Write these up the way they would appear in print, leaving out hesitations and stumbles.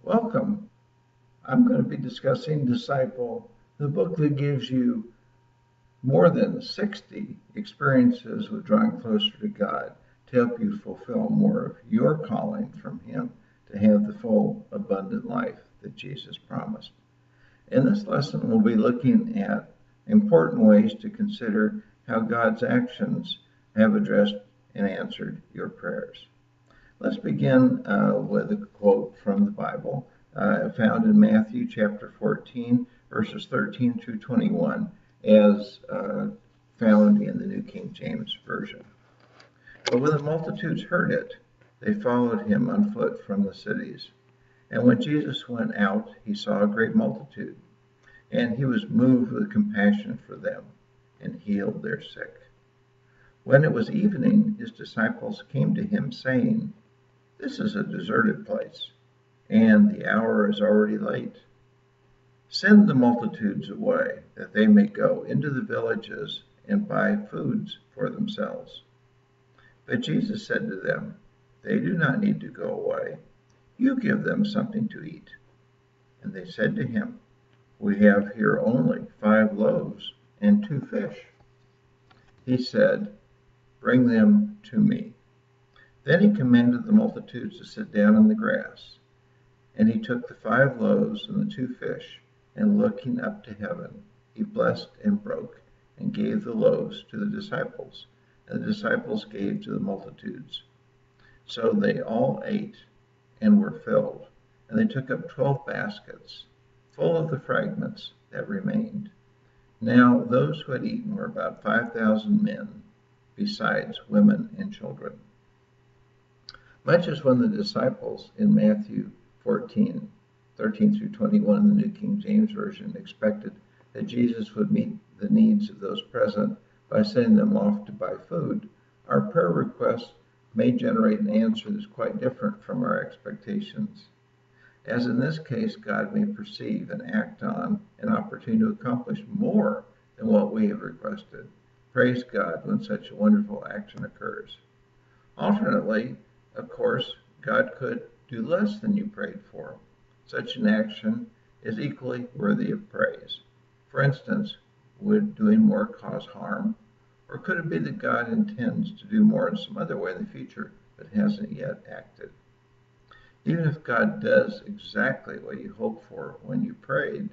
Welcome. I'm going to be discussing Disciple, the book that gives you more than 60 experiences with drawing closer to God to help you fulfill more of your calling from Him to have the full, abundant life that Jesus promised. In this lesson, we'll be looking at important ways to consider how God's actions have addressed and answered your prayers. Let's begin with a quote from the Bible found in Matthew chapter 14, verses 13 through 21, as found in the New King James Version. But when the multitudes heard it, they followed him on foot from the cities. And when Jesus went out, he saw a great multitude, and he was moved with compassion for them, and healed their sick. When it was evening, his disciples came to him, saying, "This is a deserted place, and the hour is already late. Send the multitudes away, that they may go into the villages and buy foods for themselves." But Jesus said to them, "They do not need to go away. You give them something to eat." And they said to him, "We have here only 5 loaves and 2 fish." He said, "Bring them to me." Then he commanded the multitudes to sit down on the grass. And he took the 5 loaves and the 2 fish, and looking up to heaven, he blessed and broke, and gave the loaves to the disciples, and the disciples gave to the multitudes. So they all ate and were filled, and they took up 12 baskets, full of the fragments that remained. Now those who had eaten were about 5,000 men, besides women and children. Much as when the disciples in Matthew 14, 13 through 21 in the New King James Version expected that Jesus would meet the needs of those present by sending them off to buy food, our prayer requests may generate an answer that is quite different from our expectations. As in this case, God may perceive and act on an opportunity to accomplish more than what we have requested. Praise God when such a wonderful action occurs. Alternately, of course, God could do less than you prayed for. Such an action is equally worthy of praise. For instance, would doing more cause harm? Or could it be that God intends to do more in some other way in the future but hasn't yet acted? Even if God does exactly what you hoped for when you prayed,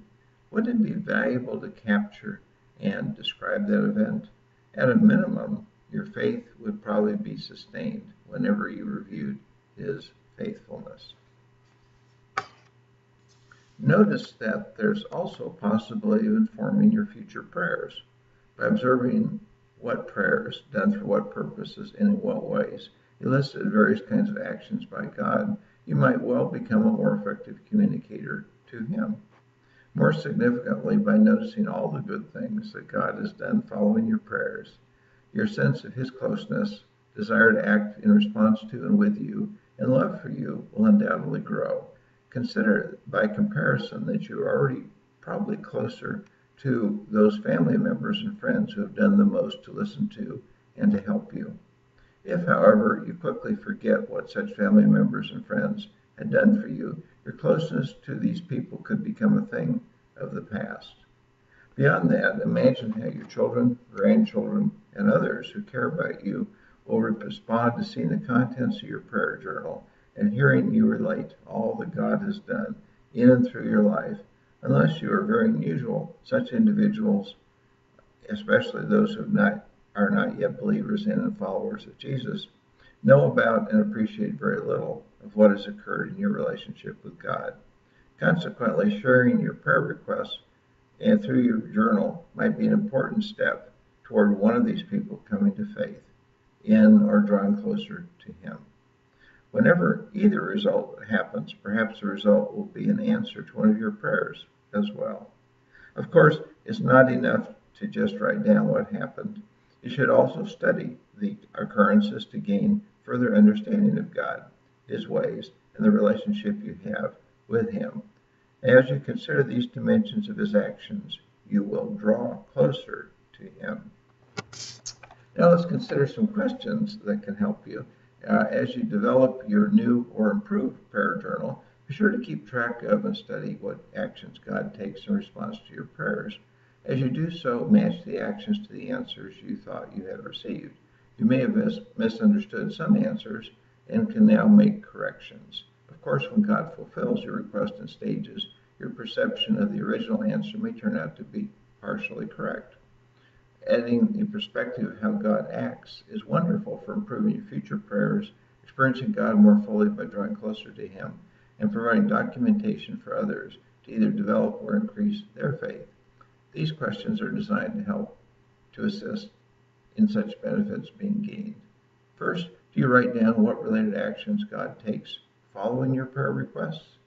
wouldn't it be valuable to capture and describe that event? At a minimum, your faith would probably be sustained whenever you reviewed his faithfulness. Notice that there's also a possibility of informing your future prayers. By observing what prayers, done for what purposes, and in what ways, elicited various kinds of actions by God, you might well become a more effective communicator to him. More significantly, by noticing all the good things that God has done following your prayers, your sense of his closeness, desire to act in response to and with you, and love for you will undoubtedly grow. Consider by comparison that you are already probably closer to those family members and friends who have done the most to listen to and to help you. If, however, you quickly forget what such family members and friends had done for you, your closeness to these people could become a thing of the past. Beyond that, imagine how your children, grandchildren, and others who care about you will respond to seeing the contents of your prayer journal and hearing you relate all that God has done in and through your life. Unless you are very unusual, such individuals, especially those who are not yet believers in and followers of Jesus, know about and appreciate very little of what has occurred in your relationship with God. Consequently, sharing your prayer requests and through your journal might be an important step toward one of these people coming to faith in or drawing closer to him. Whenever either result happens, perhaps the result will be an answer to one of your prayers as well. Of course, it's not enough to just write down what happened. You should also study the occurrences to gain further understanding of God, his ways, and the relationship you have with him. As you consider these dimensions of his actions, you will draw closer to him. Now let's consider some questions that can help you as you develop your new or improved prayer journal. Be sure to keep track of and study what actions God takes in response to your prayers. As you do so, match the actions to the answers you thought you had received. You may have misunderstood some answers and can now make corrections. Of course, when God fulfills your request in stages, your perception of the original answer may turn out to be partially correct. Adding the perspective of how God acts is wonderful for improving your future prayers, experiencing God more fully by drawing closer to Him, and providing documentation for others to either develop or increase their faith. These questions are designed to help to assist in such benefits being gained. First, do you write down what related actions God takes following your prayer requests?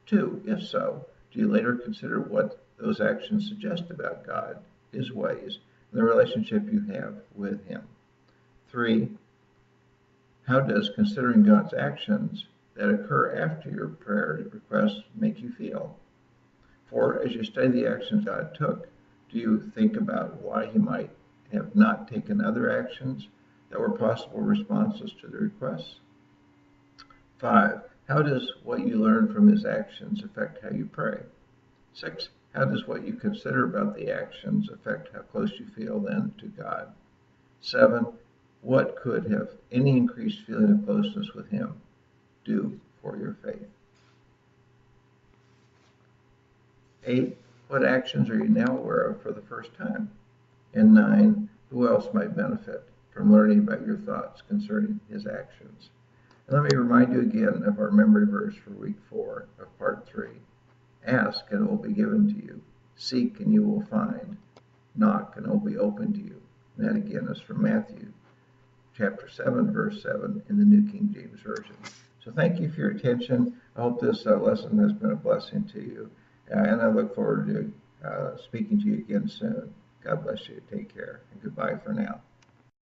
2, if so, do you later consider what those actions suggest about God, His ways, and the relationship you have with Him? 3, how does considering God's actions that occur after your prayer request make you feel? 4, as you study the actions God took, do you think about why He might have not taken other actions that were possible responses to the requests? 5, how does what you learn from His actions affect how you pray? 6, how does what you consider about the actions affect how close you feel then to God? 7, what could have any increased feeling of closeness with Him do for your faith? 8, what actions are you now aware of for the first time? And 9, who else might benefit from learning about your thoughts concerning His actions? And let me remind you again of our memory verse for week 4 of part 3. Ask and it will be given to you. Seek and you will find. Knock and it will be opened to you. And that again is from Matthew chapter 7, verse 7 in the New King James Version. So thank you for your attention. I hope this lesson has been a blessing to you. And I look forward to speaking to you again soon. God bless you. Take care. And goodbye for now.